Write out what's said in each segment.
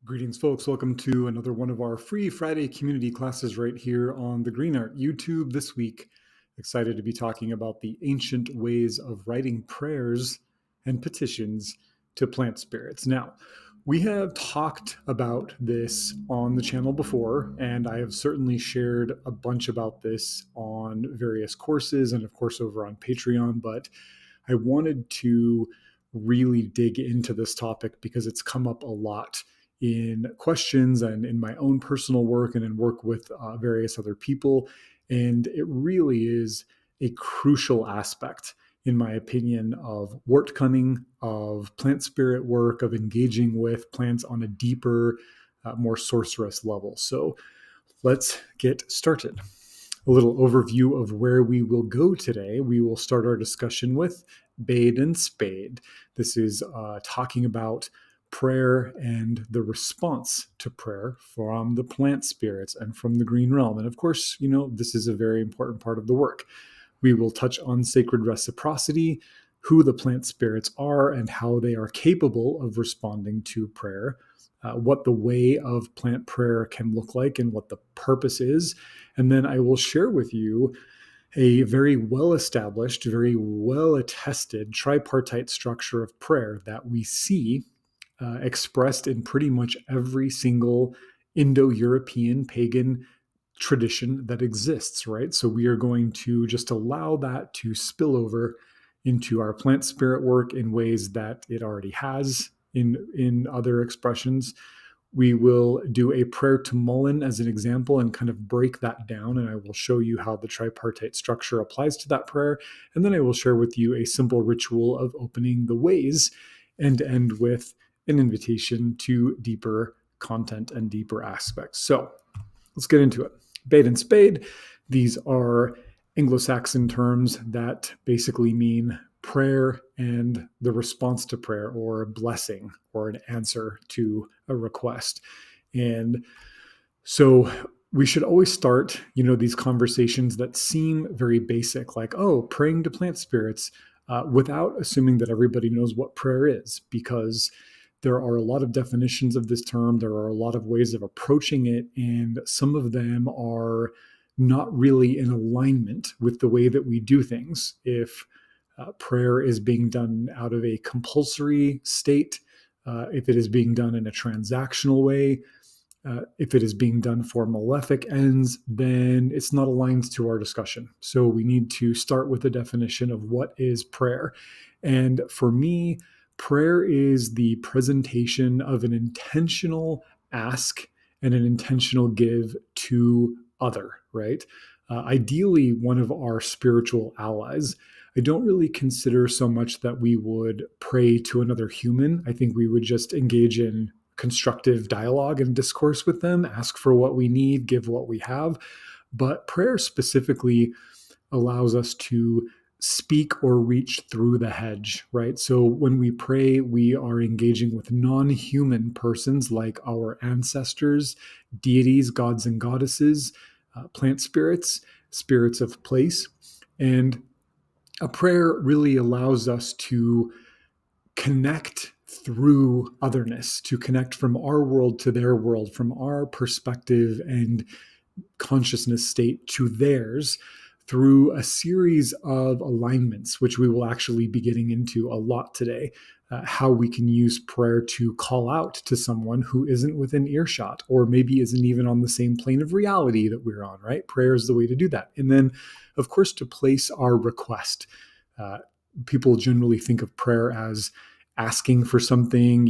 Greetings, folks. Welcome to another one of our free Friday community classes right here on the Green Art YouTube this week. Excited to be talking about the ancient ways of writing prayers and petitions to plant spirits. Now, we have talked about this on the channel before, and I have certainly shared a bunch about this on various courses and, of course, over on Patreon, but I wanted to really dig into this topic because it's come up a lot in questions and in my own personal work and in work with various other people. And it really is a crucial aspect, in my opinion, of wortcunning, of plant spirit work, of engaging with plants on a deeper, more sorcerous level. So let's get started. A little overview of where we will go today. We will start our discussion with Bade and Spade. This is talking about prayer and the response to prayer from the plant spirits and from the green realm. And of course, this is a very important part of the work. We will touch on sacred reciprocity, who the plant spirits are and how they are capable of responding to prayer, what the way of plant prayer can look like and what the purpose is. And then I will share with you a very well-established, very well-attested tripartite structure of prayer that we see expressed in pretty much every single Indo-European pagan tradition that exists, right? So we are going to just allow that to spill over into our plant spirit work in ways that it already has in other expressions. We will do a prayer to Mullein as an example and kind of break that down. And I will show you how the tripartite structure applies to that prayer. And then I will share with you a simple ritual of opening the ways and end with an invitation to deeper content and deeper aspects. So let's get into it. Bade and Spade, these are Anglo-Saxon terms that basically mean prayer and the response to prayer, or a blessing or an answer to a request. And so we should always start, these conversations that seem very basic, like, oh, praying to plant spirits, without assuming that everybody knows what prayer is, because there are a lot of definitions of this term. There are a lot of ways of approaching it, and some of them are not really in alignment with the way that we do things. If prayer is being done out of a compulsory state, if it is being done in a transactional way, if it is being done for malefic ends, then it's not aligned to our discussion. So we need to start with a definition of what is prayer. And for me, prayer is the presentation of an intentional ask and an intentional give to other, right? Ideally, one of our spiritual allies. I don't really consider so much that we would pray to another human. I think we would just engage in constructive dialogue and discourse with them, ask for what we need, give what we have. But prayer specifically allows us to speak or reach through the hedge, right? So when we pray, we are engaging with non-human persons like our ancestors, deities, gods and goddesses, plant spirits, spirits of place. And a prayer really allows us to connect through otherness, to connect from our world to their world, from our perspective and consciousness state to theirs, through a series of alignments, which we will actually be getting into a lot today. How we can use prayer to call out to someone who isn't within earshot, or maybe isn't even on the same plane of reality that we're on, right? Prayer is the way to do that. And then, of course, to place our request. People generally think of prayer as asking for something,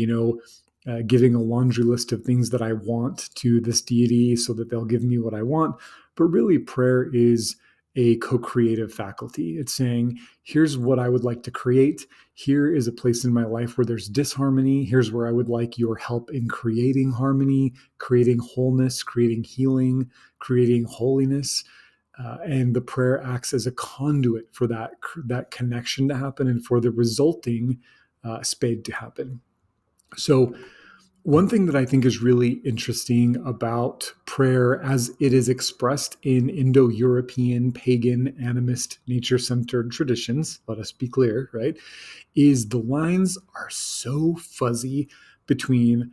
giving a laundry list of things that I want to this deity so that they'll give me what I want. But really, prayer is a co-creative faculty. It's saying, here's what I would like to create. Here is a place in my life where there's disharmony. Here's where I would like your help in creating harmony, creating wholeness, creating healing, creating holiness. And the prayer acts as a conduit for that connection to happen and for the resulting spade to happen. So one thing that I think is really interesting about prayer as it is expressed in Indo-European, pagan, animist, nature-centered traditions, let us be clear, right, is the lines are so fuzzy between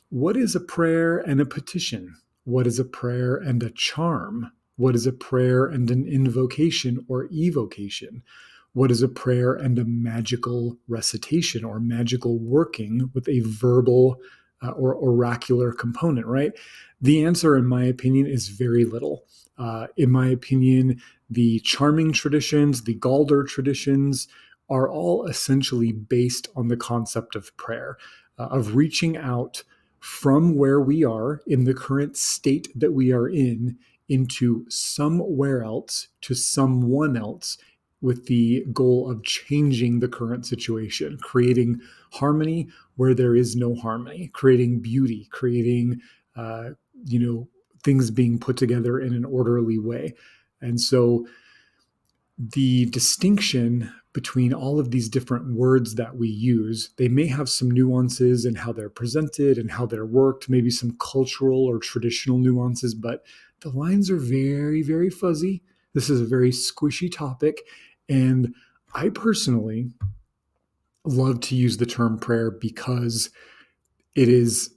What is a prayer and a petition? What is a prayer and a charm? What is a prayer and an invocation or evocation? What is a prayer and a magical recitation or magical working with a verbal or oracular component, right? The answer, in my opinion, is very little. In my opinion, the charming traditions, the Galder traditions, are all essentially based on the concept of prayer, of reaching out from where we are in the current state that we are in into somewhere else to someone else with the goal of changing the current situation, creating harmony where there is no harmony, creating beauty, creating, uh, you know, things being put together in an orderly way. And so the distinction between all of these different words that we use, they may have some nuances in how they're presented and how they're worked, maybe some cultural or traditional nuances, but the lines are very, very fuzzy. This is a very squishy topic. And I personally love to use the term prayer because it is,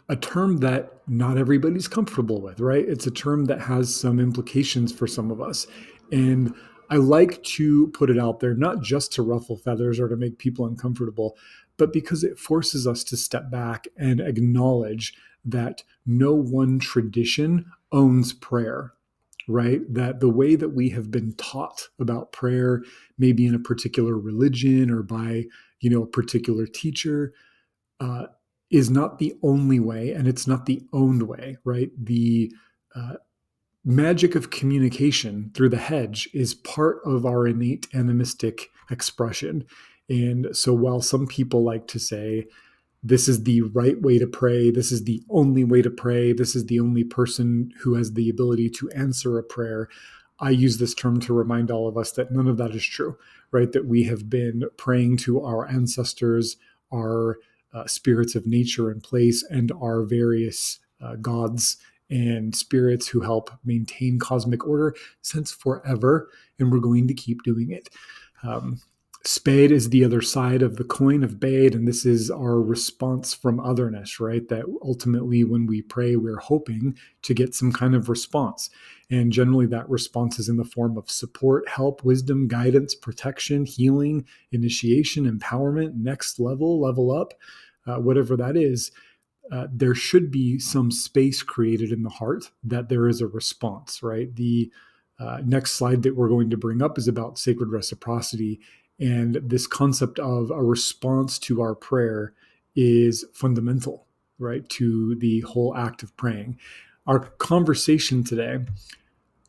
a term that not everybody's comfortable with, right? It's a term that has some implications for some of us. And I like to put it out there, not just to ruffle feathers or to make people uncomfortable, but because it forces us to step back and acknowledge that no one tradition owns prayer, right? That the way that we have been taught about prayer, maybe in a particular religion or by, a particular teacher, uh, is not the only way, and it's not the owned way, right? The uh, magic of communication through the hedge is part of our innate animistic expression. And so while some people like to say, this is the right way to pray, this is the only way to pray, this is the only person who has the ability to answer a prayer, I use this term to remind all of us that none of that is true, right? That we have been praying to our ancestors, our spirits of nature and place, and our various gods and spirits who help maintain cosmic order since forever, and we're going to keep doing it. Sped is the other side of the coin of Bade, and this is our response from otherness, right? That ultimately, when we pray, we're hoping to get some kind of response. And generally, that response is in the form of support, help, wisdom, guidance, protection, healing, initiation, empowerment, next level, level up, whatever that is. There should be some space created in the heart that there is a response, right? The next slide that we're going to bring up is about sacred reciprocity. And this concept of a response to our prayer is fundamental, right, to the whole act of praying. Our conversation today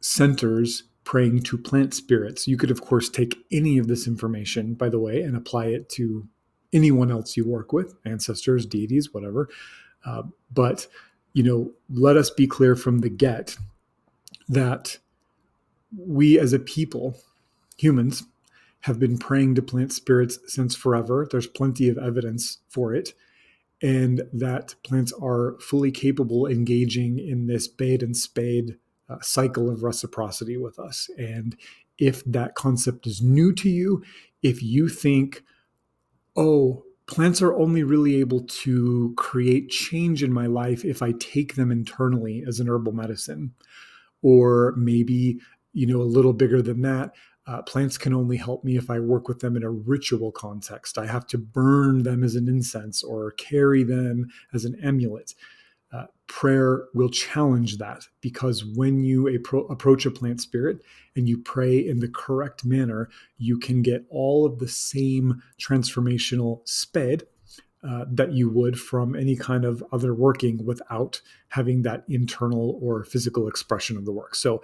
centers praying to plant spirits. You could, of course, take any of this information, by the way, and apply it to anyone else you work with, ancestors, deities, whatever. But, let us be clear from the get that we as a people, humans, have been praying to plant spirits since forever. There's plenty of evidence for it. And that plants are fully capable of engaging in this Bade and Spade cycle of reciprocity with us. And if that concept is new to you, if you think, oh, plants are only really able to create change in my life if I take them internally as an herbal medicine, or maybe, a little bigger than that, plants can only help me if I work with them in a ritual context. I have to burn them as an incense or carry them as an amulet. Prayer will challenge that, because when you approach a plant spirit and you pray in the correct manner, you can get all of the same transformational sped that you would from any kind of other working without having that internal or physical expression of the work. So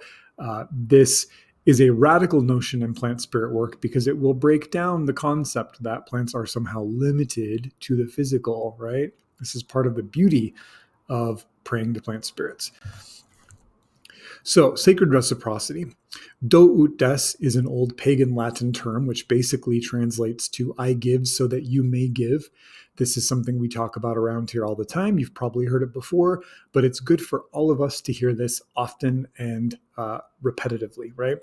this is a radical notion in plant spirit work, because it will break down the concept that plants are somehow limited to the physical, right? This is part of the beauty of praying to plant spirits. So, sacred reciprocity. Do ut des is an old pagan Latin term which basically translates to I give so that you may give. This is something we talk about around here all the time. You've probably heard it before, but it's good for all of us to hear this often and repetitively, right?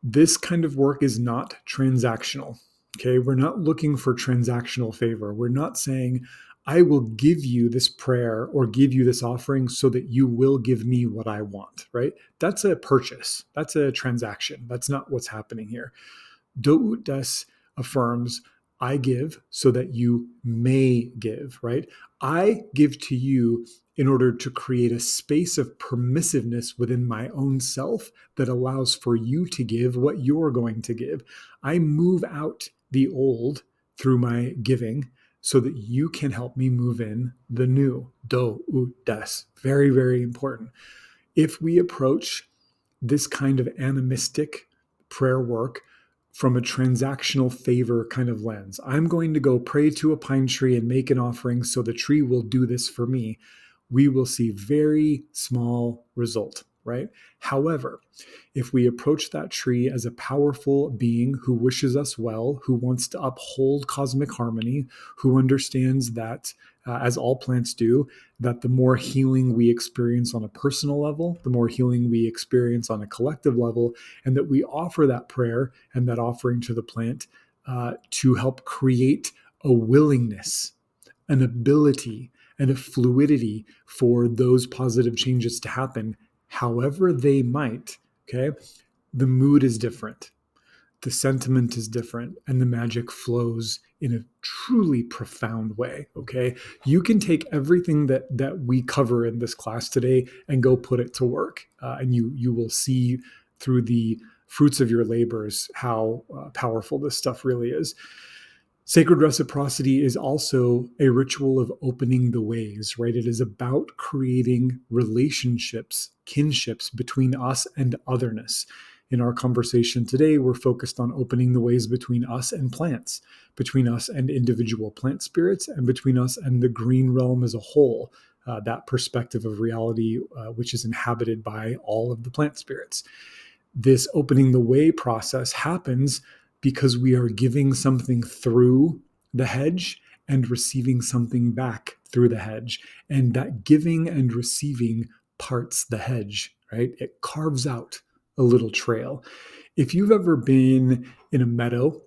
This kind of work is not transactional. Okay, we're not looking for transactional favor. We're not saying, I will give you this prayer or give you this offering so that you will give me what I want, right? That's a purchase. That's a transaction. That's not what's happening here. Do ut des affirms, I give so that you may give, right? I give to you in order to create a space of permissiveness within my own self that allows for you to give what you're going to give. I move out the old through my giving so that you can help me move in the new. Do ut des. Very, very important. If we approach this kind of animistic prayer work from a transactional favor kind of lens, I'm going to go pray to a pine tree and make an offering so the tree will do this for me, we will see very small result, right? However, if we approach that tree as a powerful being who wishes us well, who wants to uphold cosmic harmony, who understands that, as all plants do, that the more healing we experience on a personal level, the more healing we experience on a collective level, and that we offer that prayer and that offering to the plant to help create a willingness, an ability, and a fluidity for those positive changes to happen, however they might. Okay. The mood is different, the sentiment is different, and the magic flows in a truly profound way. Okay. You can take everything that we cover in this class today and go put it to work. And you will see through the fruits of your labors how powerful this stuff really is. Sacred reciprocity is also a ritual of opening the ways, right? It is about creating relationships, kinships between us and otherness. In our conversation today, we're focused on opening the ways between us and plants, between us and individual plant spirits, and between us and the green realm as a whole, that perspective of reality, which is inhabited by all of the plant spirits. This opening the way process happens because we are giving something through the hedge and receiving something back through the hedge. And that giving and receiving parts the hedge, right? It carves out a little trail. If you've ever been in a meadow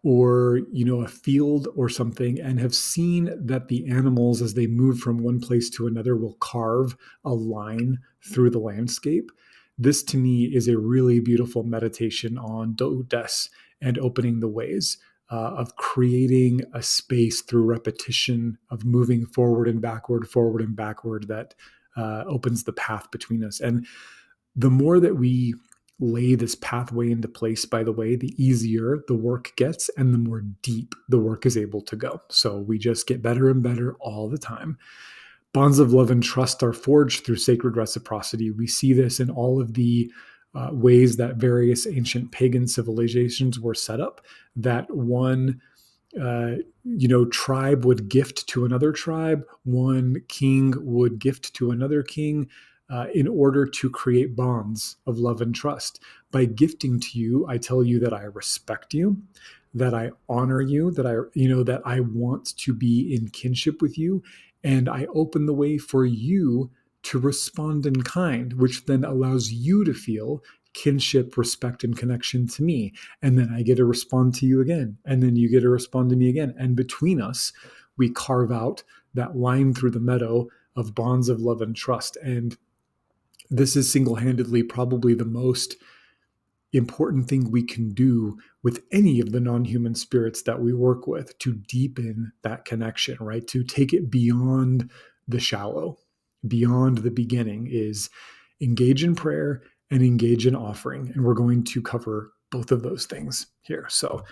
or a field or something and have seen that the animals, as they move from one place to another, will carve a line through the landscape, this to me is a really beautiful meditation on Do ut des and opening the ways, of creating a space through repetition of moving forward and backward, that opens the path between us. And the more that we lay this pathway into place, by the way, the easier the work gets and the more deep the work is able to go. So we just get better and better all the time. Bonds of love and trust are forged through sacred reciprocity. We see this in all of the ways that various ancient pagan civilizations were set up, that one tribe would gift to another tribe, one king would gift to another king, in order to create bonds of love and trust. By gifting to you, I tell you that I respect you, that I honor you, that I want to be in kinship with you, and I open the way for you to respond in kind, which then allows you to feel kinship, respect, and connection to me. And then I get to respond to you again. And then you get to respond to me again. And between us, we carve out that line through the meadow of bonds of love and trust. And this is single-handedly probably the most important thing we can do with any of the non-human spirits that we work with to deepen that connection, right? To take it beyond the shallow, beyond the beginning, is engage in prayer and engage in offering. And we're going to cover both of those things here. So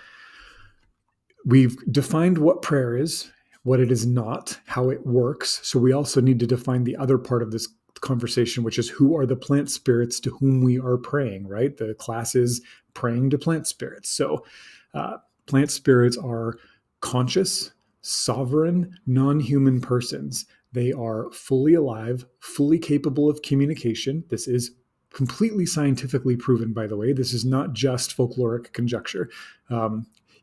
we've defined what prayer is, what it is not, how it works. So we also need to define the other part of this conversation, which is who are the plant spirits to whom we are praying, right? The class is praying to plant spirits. So plant spirits are conscious, sovereign, non-human persons. They are fully alive, fully capable of communication. This is completely scientifically proven, by the way. This is not just folkloric conjecture.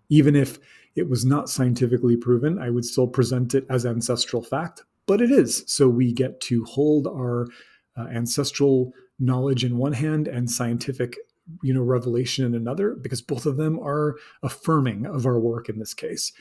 Even if it was not scientifically proven, I would still present it as ancestral fact, but it is. So we get to hold our ancestral knowledge in one hand and scientific revelation in another, because both of them are affirming of our work in this case.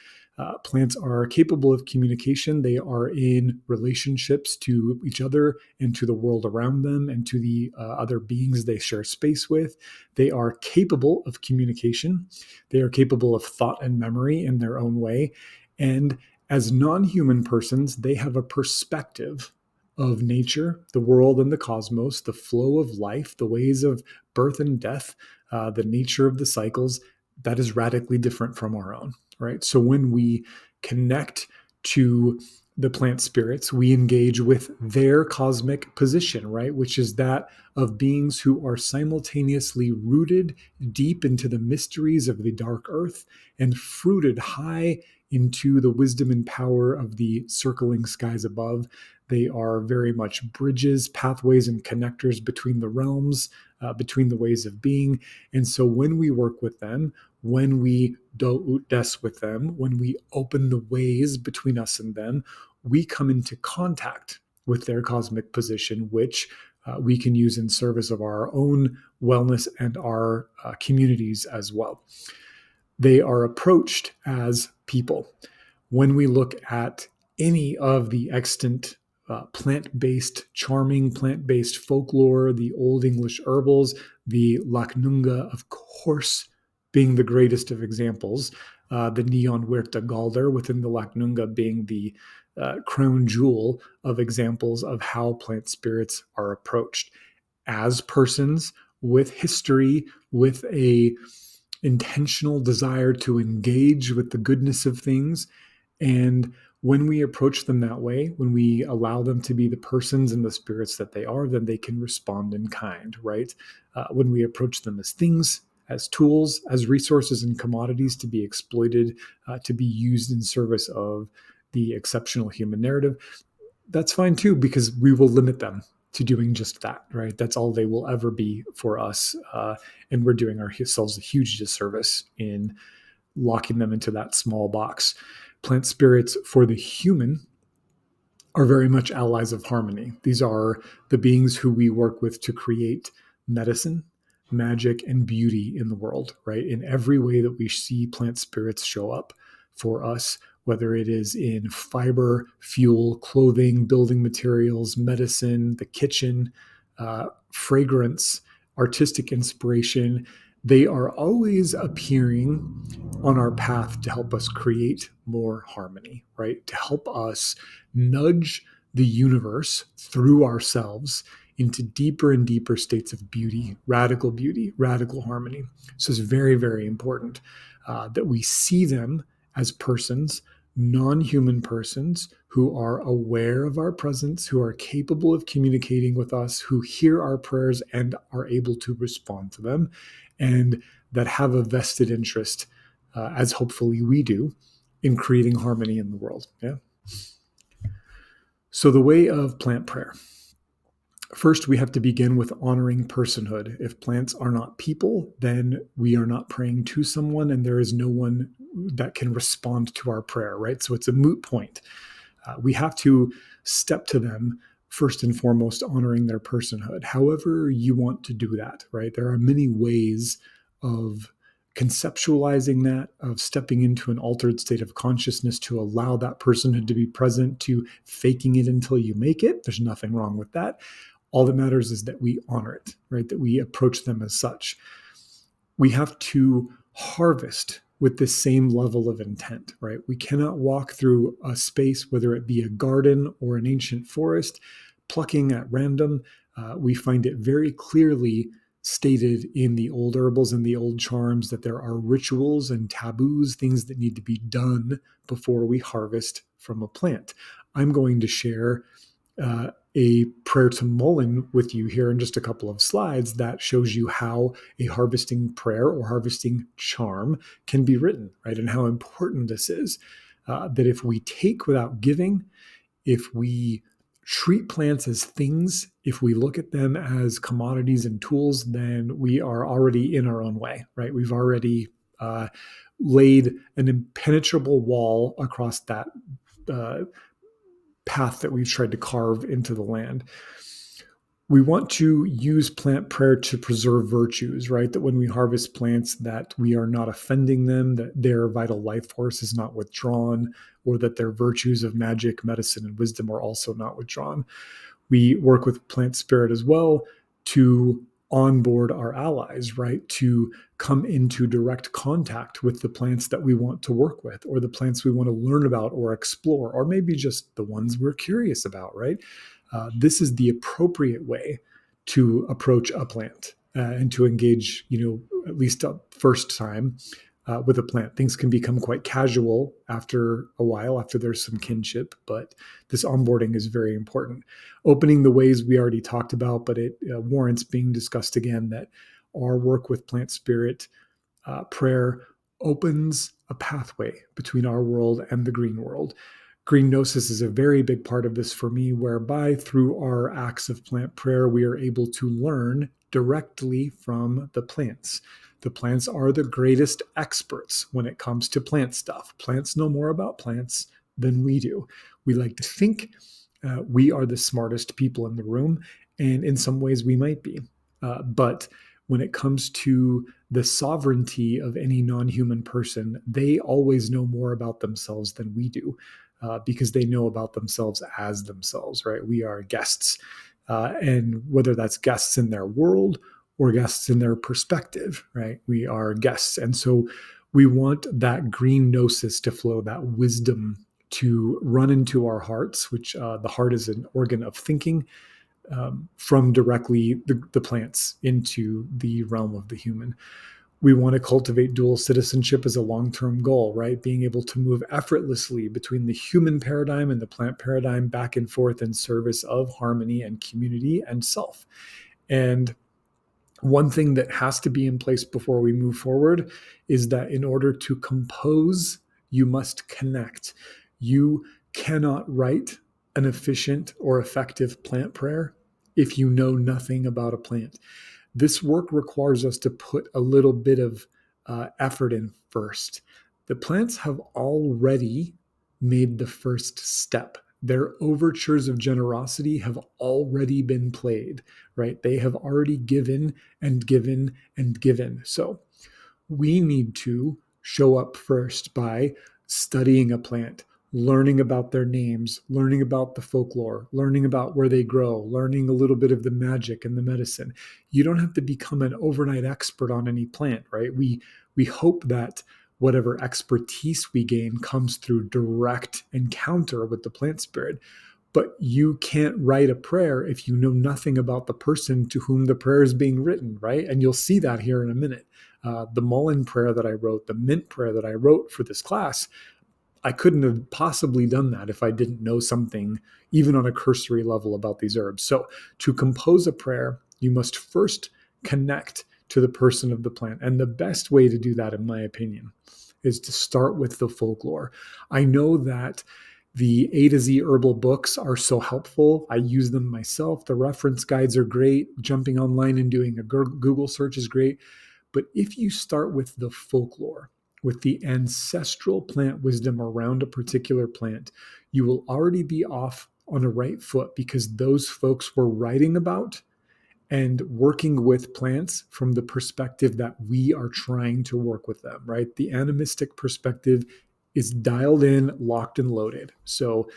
Plants are capable of communication. They are in relationships to each other and to the world around them and to the other beings they share space with. They are capable of communication. They are capable of thought and memory in their own way. And as non-human persons, they have a perspective of nature, the world and the cosmos, the flow of life, the ways of birth and death, the nature of the cycles that is radically different from our own, right? So when we connect to the plant spirits, we engage with their cosmic position, right? Which is that of beings who are simultaneously rooted deep into the mysteries of the dark earth and fruited high into the wisdom and power of the circling skies above. They are very much bridges, pathways, and connectors between the realms, between the ways of being. And so when we work with them, when we do ut des with them, when we open the ways between us and them, we come into contact with their cosmic position, which we can use in service of our own wellness and our communities as well. They are approached as people. When we look at any of the extant plant-based, charming plant-based folklore, the Old English herbals, the Lacnunga, of course, being the greatest of examples, the Neon Huerta Galder within the Lacnunga being the crown jewel of examples of how plant spirits are approached as persons with history, with a intentional desire to engage with the goodness of things. And when we approach them that way, when we allow them to be the persons and the spirits that they are, then they can respond in kind, right? When we approach them as things, as tools, as resources and commodities to be exploited, to be used in service of the exceptional human narrative, that's fine too, because we will limit them to doing just that, right? That's all they will ever be for us. And we're doing ourselves a huge disservice in locking them into that small box. Plant spirits for the human are very much allies of harmony. These are the beings who we work with to create medicine, magic, and beauty in the world, right? In every way that we see plant spirits show up for us, whether it is in fiber, fuel, clothing, building materials, medicine, the kitchen, fragrance, artistic inspiration, they are always appearing on our path to help us create more harmony, right? To help us nudge the universe through ourselves into deeper and deeper states of beauty, radical harmony. So it's very, very important that we see them as persons, non-human persons who are aware of our presence, who are capable of communicating with us, who hear our prayers and are able to respond to them, and that have a vested interest, as hopefully we do, in creating harmony in the world. Yeah. So the way of plant prayer. First, we have to begin with honoring personhood. If plants are not people, then we are not praying to someone, and there is no one that can respond to our prayer, right? So it's a moot point. We have to step to them first and foremost, honoring their personhood. However you want to do that, right? There are many ways of conceptualizing that, of stepping into an altered state of consciousness to allow that personhood to be present, to faking it until you make it. There's nothing wrong with that. All that matters is that we honor it, right? That we approach them as such. We have to harvest with the same level of intent, right? We cannot walk through a space, whether it be a garden or an ancient forest, plucking at random. We find it very clearly stated in the old herbals and the old charms that there are rituals and taboos, things that need to be done before we harvest from a plant. I'm going to share a prayer to Mullein with you here in just a couple of slides that shows you how a harvesting prayer or harvesting charm can be written, right? And how important this is. That if we take without giving, if we treat plants as things, if we look at them as commodities and tools, then we are already in our own way, right? We've already laid an impenetrable wall across that path that we've tried to carve into the land. We want to use plant prayer to preserve virtues, right? That when we harvest plants, that we are not offending them, that their vital life force is not withdrawn, or that their virtues of magic, medicine, and wisdom are also not withdrawn. We work with plant spirit as well to onboard our allies, right? To come into direct contact with the plants that we want to work with, or the plants we want to learn about or explore, or maybe just the ones we're curious about, right? This is the appropriate way to approach a plant and to engage, at least a first time with a plant. Things can become quite casual after a while, after there's some kinship, but this onboarding is very important. Opening the ways we already talked about, but it warrants being discussed again, that our work with plant spirit prayer opens a pathway between our world and the green world. Green gnosis is a very big part of this for me, whereby through our acts of plant prayer, we are able to learn directly from the plants. The plants are the greatest experts when it comes to plant stuff. Plants know more about plants than we do. We like to think we are the smartest people in the room, and in some ways we might be. But when it comes to the sovereignty of any non-human person, they always know more about themselves than we do, because they know about themselves as themselves, right? We are guests. And whether that's guests in their world or guests in their perspective, right? We are guests. And so we want that green gnosis to flow, that wisdom to run into our hearts, which the heart is an organ of thinking, from directly the plants into the realm of the human. We want to cultivate dual citizenship as a long-term goal, right? Being able to move effortlessly between the human paradigm and the plant paradigm, back and forth in service of harmony and community and self. And one thing that has to be in place before we move forward is that in order to compose, you must connect. You cannot write an efficient or effective plant prayer if you know nothing about a plant. This work requires us to put a little bit of effort in first. The plants have already made the first step. Their overtures of generosity have already been played, right? They have already given and given and given. So we need to show up first by studying a plant, learning about their names, learning about the folklore, learning about where they grow, learning a little bit of the magic and the medicine. You don't have to become an overnight expert on any plant, right? We hope that whatever expertise we gain comes through direct encounter with the plant spirit. But you can't write a prayer if you know nothing about the person to whom the prayer is being written, right? And you'll see that here in a minute. The Mullein prayer that I wrote, the mint prayer that I wrote for this class, I couldn't have possibly done that if I didn't know something, even on a cursory level, about these herbs. So to compose a prayer, you must first connect to the person of the plant. And the best way to do that, in my opinion, is to start with the folklore. I know that the A to Z herbal books are so helpful. I use them myself. The reference guides are great. Jumping online and doing a Google search is great. But if you start with the folklore, with the ancestral plant wisdom around a particular plant, you will already be off on a right foot, because those folks were writing about and working with plants from the perspective that we are trying to work with them, right? The animistic perspective is dialed in, locked and loaded. So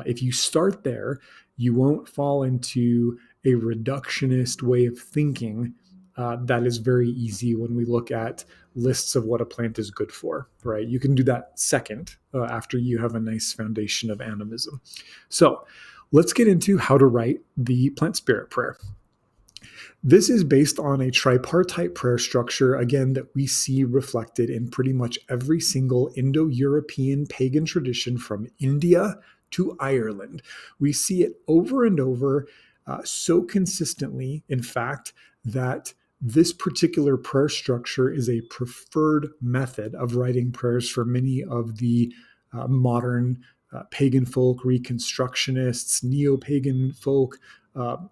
if you start there, you won't fall into a reductionist way of thinking that is very easy when we look at lists of what a plant is good for, right? You can do that second, after you have a nice foundation of animism. So let's get into how to write the plant spirit prayer. This is based on a tripartite prayer structure, again, that we see reflected in pretty much every single Indo-European pagan tradition from India to Ireland. We see it over and over, so consistently, in fact, that this particular prayer structure is a preferred method of writing prayers for many of the modern pagan folk, reconstructionists, neo-pagan folk.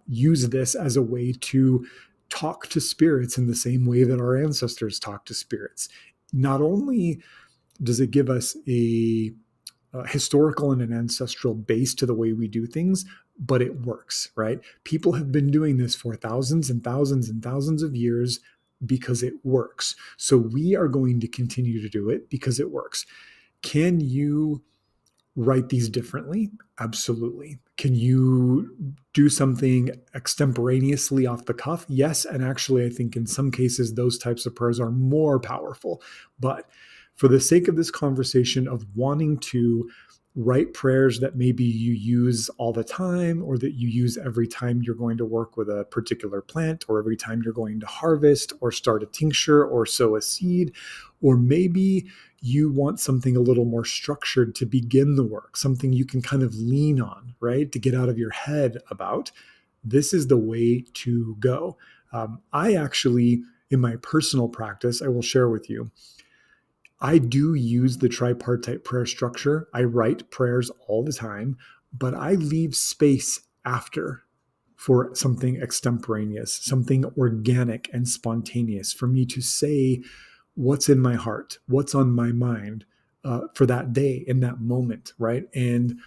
Use this as a way to talk to spirits in the same way that our ancestors talked to spirits. Not only does it give us a historical and an ancestral base to the way we do things, but it works, right? People have been doing this for thousands and thousands and thousands of years because it works. So we are going to continue to do it because it works. Can you write these differently? Absolutely. Can you do something extemporaneously off the cuff? Yes. And actually, I think in some cases, those types of prayers are more powerful. But for the sake of this conversation of wanting to write prayers that maybe you use all the time, or that you use every time you're going to work with a particular plant, or every time you're going to harvest or start a tincture or sow a seed, or maybe you want something a little more structured to begin the work, something you can kind of lean on, right? To get out of your head about. This is the way to go. I actually, in my personal practice, I will share with you, I do use the tripartite prayer structure. I write prayers all the time, but I leave space after for something extemporaneous, something organic and spontaneous, for me to say what's in my heart, what's on my mind for that day, in that moment, right? And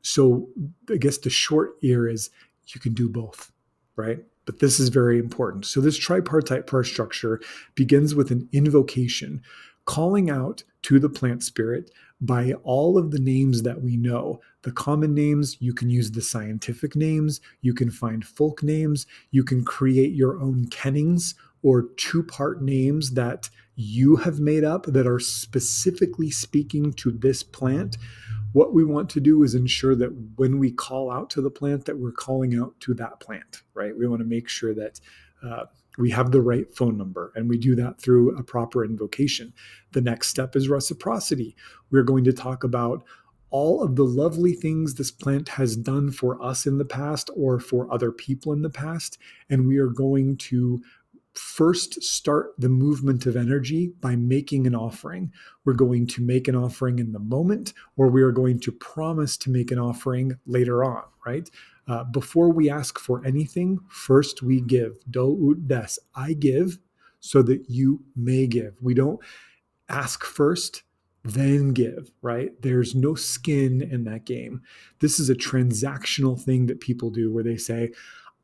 so I guess the short ear is you can do both, right? But this is very important. So this tripartite prayer structure begins with an invocation, calling out to the plant spirit by all of the names that we know. The common names, you can use the scientific names, you can find folk names, you can create your own kennings or two-part names that you have made up that are specifically speaking to this plant. What we want to do is ensure that when we call out to the plant, that we're calling out to that plant, right? We want to make sure that we have the right phone number, and we do that through a proper invocation. The next step is reciprocity. We're going to talk about all of the lovely things this plant has done for us in the past or for other people in the past, and we are going to first start the movement of energy by making an offering. We're going to make an offering in the moment, or we are going to promise to make an offering later on, right? Before we ask for anything, first we give. Do ut des. I give so that you may give. We don't ask first, then give, right? There's no skin in that game. This is a transactional thing that people do where they say,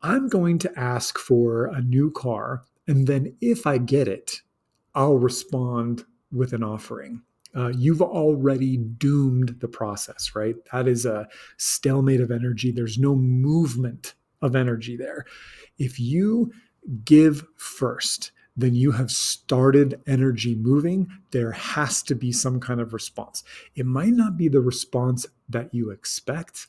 I'm going to ask for a new car, and then if I get it, I'll respond with an offering. You've already doomed the process, right? That is a stalemate of energy. There's no movement of energy there. If you give first, then you have started energy moving. There has to be some kind of response. It might not be the response that you expect.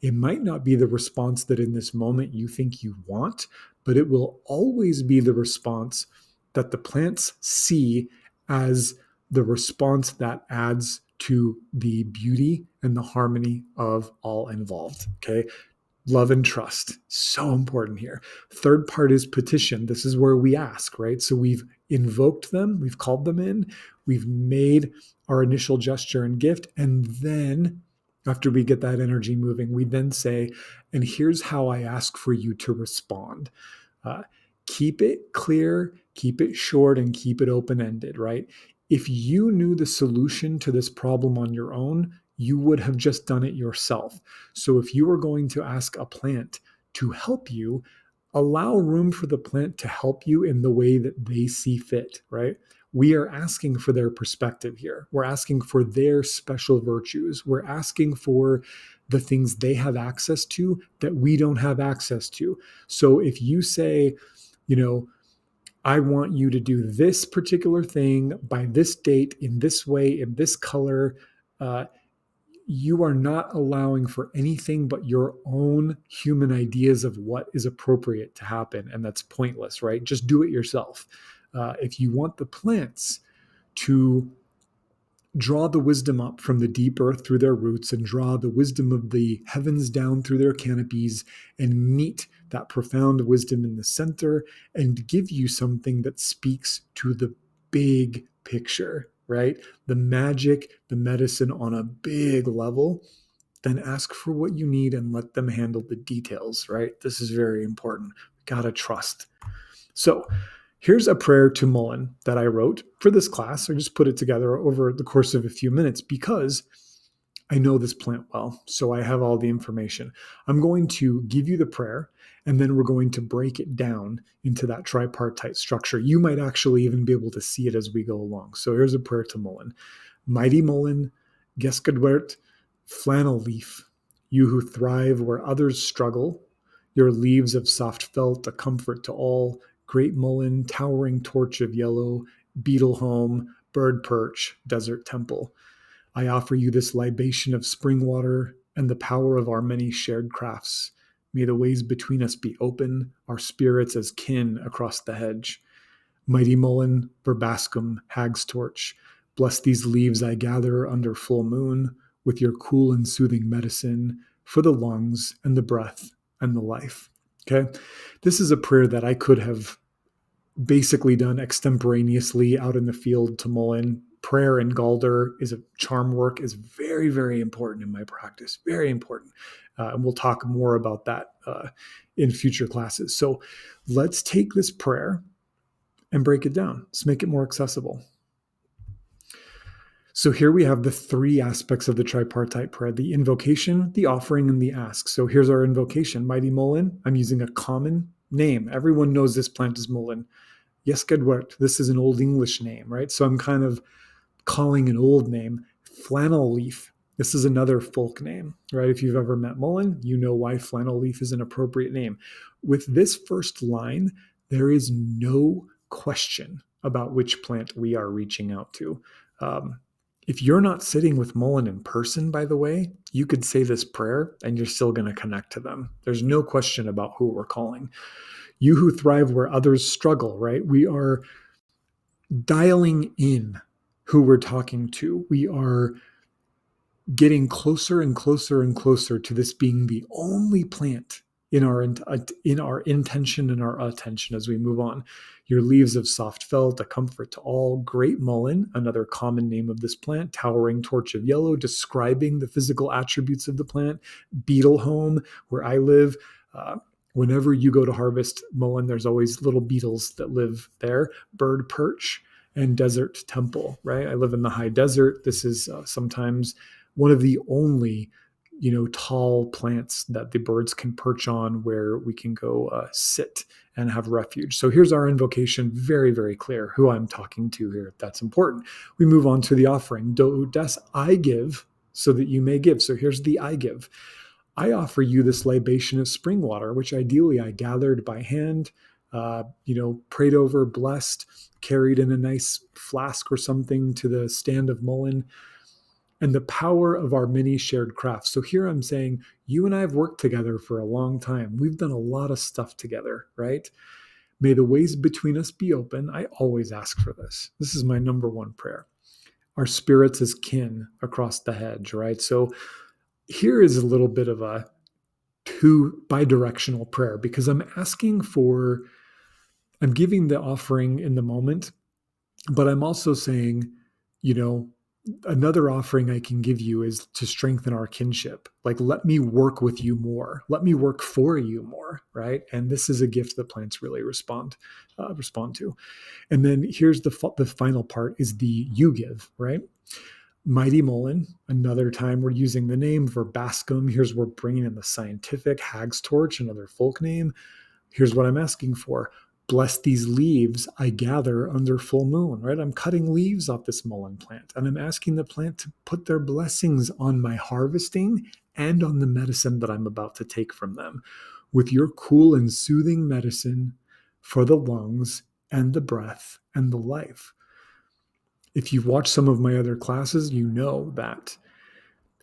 It might not be the response that in this moment you think you want, but it will always be the response that the plants see as the response that adds to the beauty and the harmony of all involved. Okay. Love and trust. So important here. Third part is petition. This is where we ask, right? So we've invoked them, we've called them in, we've made our initial gesture and gift, and then after we get that energy moving, we then say, and here's how I ask for you to respond. Keep it clear, keep it short, and keep it open-ended, right? If you knew the solution to this problem on your own, you would have just done it yourself. So if you are going to ask a plant to help you, allow room for the plant to help you in the way that they see fit, right? We are asking for their perspective here. We're asking for their special virtues. We're asking for the things they have access to that we don't have access to. So if you say, I want you to do this particular thing by this date, in this way, in this color, you are not allowing for anything but your own human ideas of what is appropriate to happen. And that's pointless, right? Just do it yourself. If you want the plants to draw the wisdom up from the deep earth through their roots and draw the wisdom of the heavens down through their canopies and meet that profound wisdom in the center and give you something that speaks to the big picture, right? The magic, the medicine on a big level, then ask for what you need and let them handle the details, right? This is very important. We gotta trust. So here's a prayer to Mullein that I wrote for this class. I just put it together over the course of a few minutes because I know this plant well, so I have all the information. I'm going to give you the prayer, and then we're going to break it down into that tripartite structure. You might actually even be able to see it as we go along. So here's a prayer to Mullein. Mighty Mullein, Geskadwert, flannel leaf, you who thrive where others struggle, your leaves of soft felt, a comfort to all, great Mullein, towering torch of yellow, beetle home, bird perch, desert temple. I offer you this libation of spring water and the power of our many shared crafts. May the ways between us be open, our spirits as kin across the hedge. Mighty Mullein, verbascum, hag's torch, bless these leaves I gather under full moon with your cool and soothing medicine for the lungs and the breath and the life. Okay, this is a prayer that I could have basically done extemporaneously out in the field to Mullein. Prayer and Galder is a charm work is very, very important in my practice. Very important. And we'll talk more about that in future classes. So let's take this prayer and break it down. Let's make it more accessible. So here we have the three aspects of the tripartite prayer: the invocation, the offering, and the ask. So here's our invocation. Mighty Mullein, I'm using a common name. Everyone knows this plant is Mullein. Geskadwert, this is an Old English name, right? So I'm kind of calling an old name. Flannel leaf, this is another folk name, right? If you've ever met Mullein, you know why flannel leaf is an appropriate name. With this first line, there is no question about which plant we are reaching out to. If you're not sitting with Mullein in person, by the way, you could say this prayer and you're still going to connect to them. There's no question about who we're calling. You who thrive where others struggle, right? We are dialing in who we're talking to. We are getting closer and closer and closer to this being the only plant in our intention and our attention as we move on. Your leaves of soft felt, a comfort to all. Great Mullein, another common name of this plant. Towering torch of yellow, describing the physical attributes of the plant. Beetle home, where I live. Whenever you go to harvest Mullein, there's always little beetles that live there. Bird perch and desert temple, right? I live in the high desert. This is sometimes one of the only, tall plants that the birds can perch on, where we can go sit and have refuge. So here's our invocation, very, very clear who I'm talking to here. That's important. We move on to the offering. Do ut des, I give so that you may give. So here's the I give. I offer you this libation of spring water, which ideally I gathered by hand, prayed over, blessed, carried in a nice flask or something to the stand of Mullein, and the power of our many shared crafts. So here I'm saying, you and I have worked together for a long time. We've done a lot of stuff together, right? May the ways between us be open. I always ask for this. This is my number one prayer. Our spirits as kin across the hedge, right? So here is a little bit of a two bi-directional prayer, because I'm giving the offering in the moment, but I'm also saying, another offering I can give you is to strengthen our kinship. Like, let me work with you more. Let me work for you more, right? And this is a gift that plants really respond to. And then here's the final part is the you give, right? Mighty Mullein, another time we're using the name. Verbascum, here's we're bringing in the scientific. Hag's torch, another folk name. Here's what I'm asking for. Bless these leaves I gather under full moon, right? I'm cutting leaves off this Mullein plant, and I'm asking the plant to put their blessings on my harvesting and on the medicine that I'm about to take from them. With your cool and soothing medicine for the lungs and the breath and the life. If you've watched some of my other classes, you know that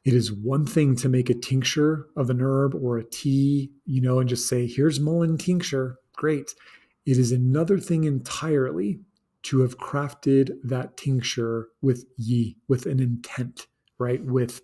it is one thing to make a tincture of an herb or a tea, and just say, here's Mullein tincture. Great. It is another thing entirely to have crafted that tincture with an intent, right? With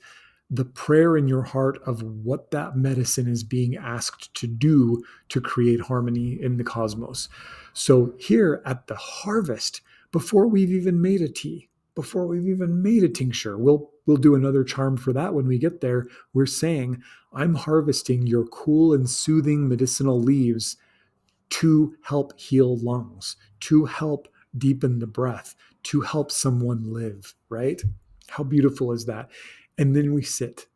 the prayer in your heart of what that medicine is being asked to do to create harmony in the cosmos. So here at the harvest, before we've even made a tea, before we've even made a tincture, we'll do another charm for that when we get there. We're saying, I'm harvesting your cool and soothing medicinal leaves to help heal lungs, to help deepen the breath, to help someone live, right? How beautiful is that? And then we sit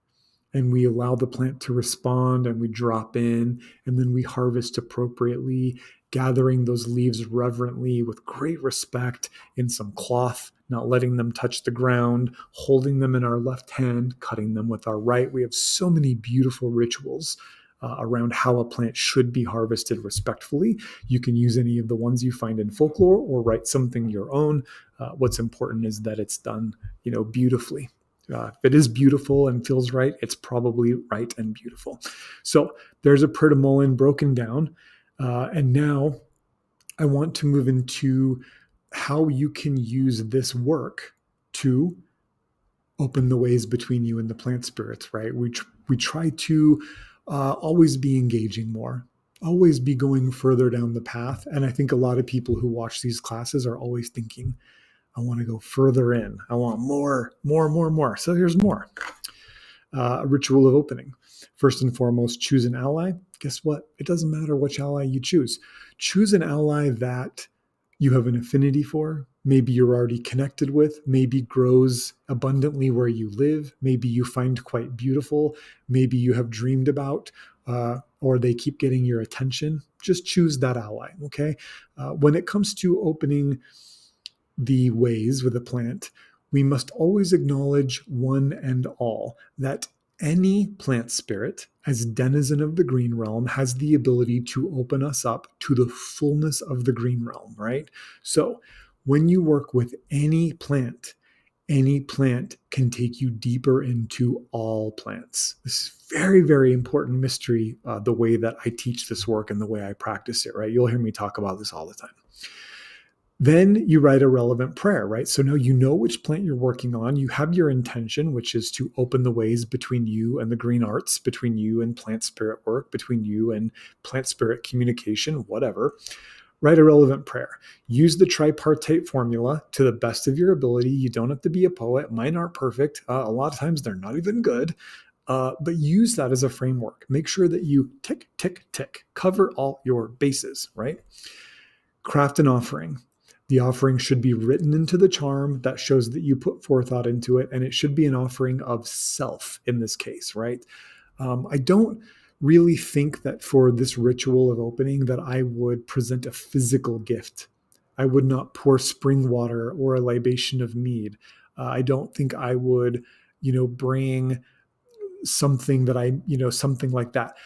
and we allow the plant to respond and we drop in and then we harvest appropriately, gathering those leaves reverently with great respect in some cloth, not letting them touch the ground, holding them in our left hand, cutting them with our right. We have so many beautiful rituals around how a plant should be harvested respectfully. You can use any of the ones you find in folklore or write something your own. What's important is that it's done, beautifully. If it is beautiful and feels right, it's probably right and beautiful. So there's a prayer to Mullein broken down. And now I want to move into how you can use this work to open the ways between you and the plant spirits, right? We try to always be engaging more, always be going further down the path. And I think a lot of people who watch these classes are always thinking, I want to go further in. I want more, more, more, more. So here's more. A ritual of opening. First and foremost, choose an ally. Guess what? It doesn't matter which ally you choose. Choose an ally that you have an affinity for. Maybe you're already connected with. Maybe grows abundantly where you live. Maybe you find quite beautiful. Maybe you have dreamed about, or they keep getting your attention. Just choose that ally, okay? When it comes to opening the ways with a plant, we must always acknowledge one and all that any plant spirit, as denizen of the green realm, has the ability to open us up to the fullness of the green realm, right? So when you work with any plant can take you deeper into all plants. This is very, very important mystery, the way that I teach this work and the way I practice it, right? You'll hear me talk about this all the time. Then you write a relevant prayer, right? So now you know which plant you're working on. You have your intention, which is to open the ways between you and the green arts, between you and plant spirit work, between you and plant spirit communication, whatever. Write a relevant prayer. Use the tripartite formula to the best of your ability. You don't have to be a poet. Mine aren't perfect. A lot of times they're not even good. But use that as a framework. Make sure that you tick, tick, tick, cover all your bases, right? Craft an offering. The offering should be written into the charm. That shows that you put forethought into it, and it should be an offering of self in this case, right? I don't really think that for this ritual of opening that I would present a physical gift. I would not pour spring water or a libation of mead. I don't think I would, bring something that something like that.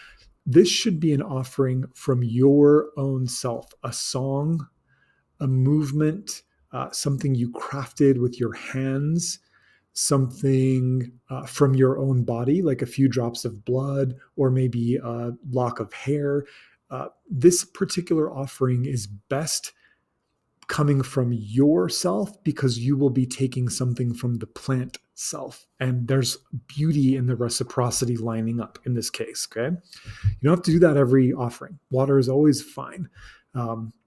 This should be an offering from your own self, a song, a movement, something you crafted with your hands, something from your own body, like a few drops of blood or maybe a lock of hair. This particular offering is best coming from yourself because you will be taking something from the plant self. And there's beauty in the reciprocity lining up in this case, okay? You don't have to do that every offering. Water is always fine.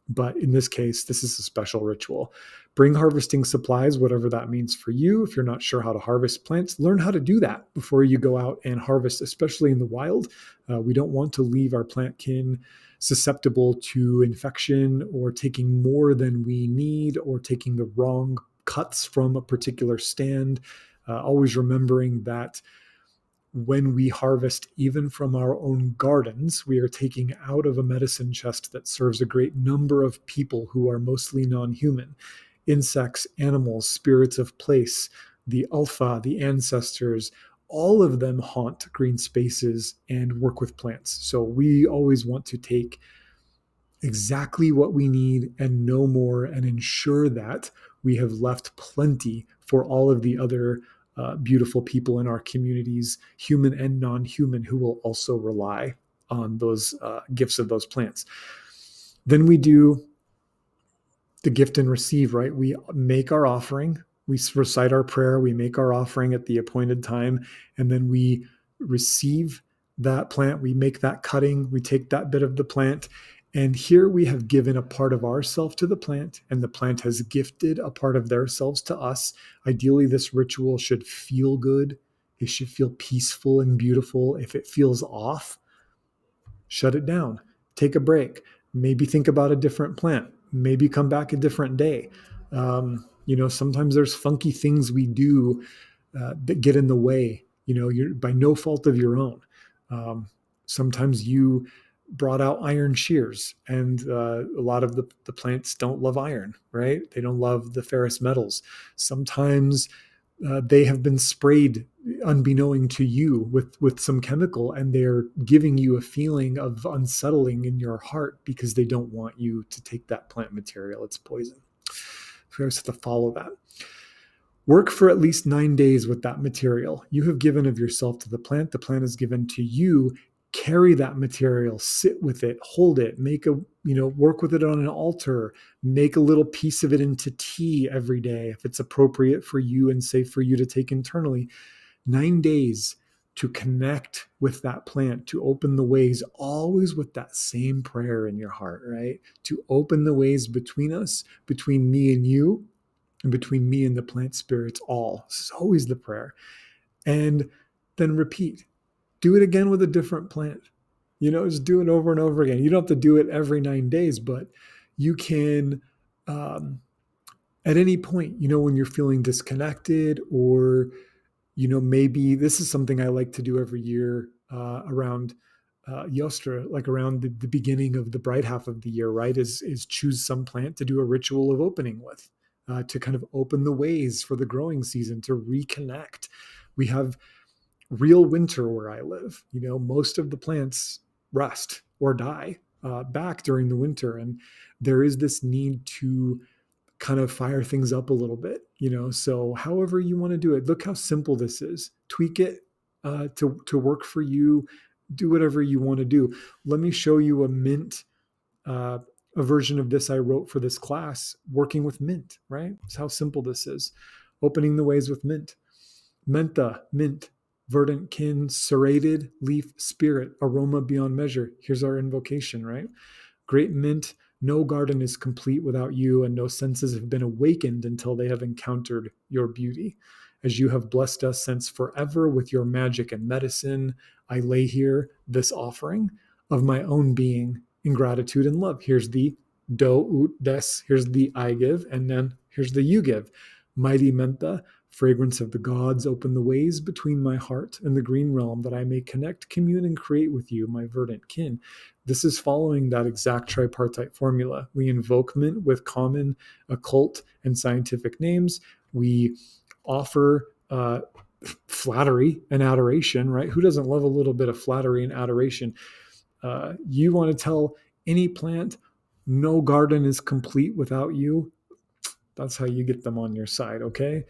But in this case, this is a special ritual. Bring harvesting supplies, whatever that means for you. If you're not sure how to harvest plants, learn how to do that before you go out and harvest, especially in the wild. We don't want to leave our plant kin susceptible to infection or taking more than we need or taking the wrong cuts from a particular stand. Always remembering that when we harvest even from our own gardens, we are taking out of a medicine chest that serves a great number of people who are mostly non-human. Insects, animals, spirits of place, the alpha, the ancestors, all of them haunt green spaces and work with plants. So we always want to take exactly what we need and no more and ensure that we have left plenty for all of the other beautiful people in our communities, human and non-human, who will also rely on those gifts of those plants. Then we do the gift and receive, right? We make our offering, we recite our prayer, we make our offering at the appointed time, and then we receive that plant, we make that cutting, we take that bit of the plant, and here we have given a part of ourself to the plant, and the plant has gifted a part of their selves to us. Ideally, this ritual should feel good. It should feel peaceful and beautiful. If it feels off, shut it down. Take a break. Maybe think about a different plant. Maybe come back a different day. Sometimes there's funky things we do that get in the way. You're by no fault of your own. Sometimes you brought out iron shears, and a lot of the plants don't love iron, right? They don't love the ferrous metals. Sometimes they have been sprayed unbeknown to you with some chemical, and they're giving you a feeling of unsettling in your heart because they don't want you to take that plant material. It's poison. So you always have to follow that. Work for at least 9 days with that material. You have given of yourself to the plant. The plant is given to you. Carry that material, sit with it, hold it, work with it on an altar, make a little piece of it into tea every day if it's appropriate for you and safe for you to take internally. 9 days to connect with that plant, to open the ways, always with that same prayer in your heart, right? To open the ways between us, between me and you, and between me and the plant spirits all. This is always the prayer. And then repeat. Do it again with a different plant. Just do it over and over again. You don't have to do it every 9 days, but you can, at any point, when you're feeling disconnected, or, maybe this is something I like to do every year around Yostra, like around the beginning of the bright half of the year, right? Is choose some plant to do a ritual of opening with, to kind of open the ways for the growing season, to reconnect. We have real winter where I live. Most of the plants rust or die back during the winter. And there is this need to kind of fire things up a little bit, so however you want to do it, look how simple this is. Tweak it to work for you. Do whatever you want to do. Let me show you a version of this I wrote for this class, working with mint, right? That's how simple this is. Opening the ways with mint. Mentha, mint, verdant kin, serrated, leaf, spirit, aroma beyond measure. Here's our invocation, right? Great mint, no garden is complete without you, and no senses have been awakened until they have encountered your beauty. As you have blessed us since forever with your magic and medicine, I lay here this offering of my own being in gratitude and love. Here's the Do Ut Des, here's the I give, and then here's the you give. Mighty Mentha, fragrance of the gods, open the ways between my heart and the green realm, that I may connect, commune, and create with you, my verdant kin. This is following that exact tripartite formula. We invoke mint with common, occult, and scientific names. We offer flattery and adoration, right? Who doesn't love a little bit of flattery and adoration? You want to tell any plant, no garden is complete without you. That's how you get them on your side, okay?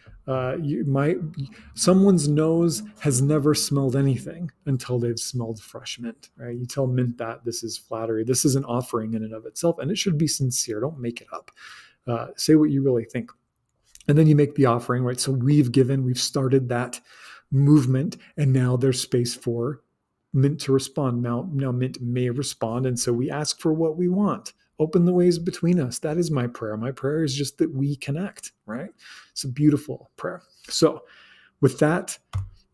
Someone's nose has never smelled anything until they've smelled fresh mint, right? You tell mint that this is flattery. This is an offering in and of itself, and it should be sincere. Don't make it up. Say what you really think. And then you make the offering, right? So we've started that movement, and now there's space for mint to respond. Now mint may respond, and so we ask for what we want. Open the ways between us. That is my prayer. My prayer is just that we connect, right? It's a beautiful prayer. So with that,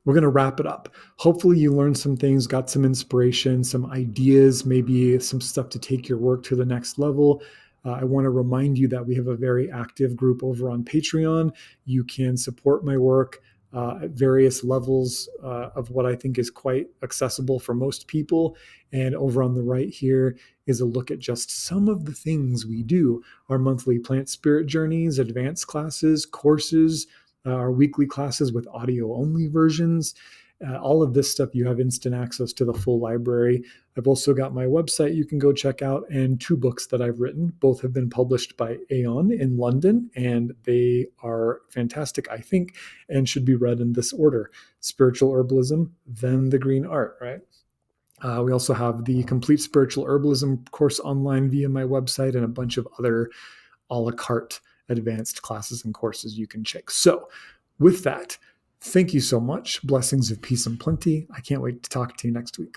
we're going to wrap it up. Hopefully you learned some things, got some inspiration, some ideas, maybe some stuff to take your work to the next level. I want to remind you that we have a very active group over on Patreon. You can support my work at various levels of what I think is quite accessible for most people. And over on the right here is a look at just some of the things we do. Our monthly plant spirit journeys, advanced classes, courses, our weekly classes with audio-only versions. All of this stuff, you have instant access to the full library. I've also got my website you can go check out, and 2 books that I've written. Both have been published by Aeon in London, and they are fantastic, I think, and should be read in this order: Spiritual Herbalism, then The Green Art, right? We also have the Complete Spiritual Herbalism course online via my website, and a bunch of other a la carte advanced classes and courses you can check. So with that, thank you so much. Blessings of peace and plenty. I can't wait to talk to you next week.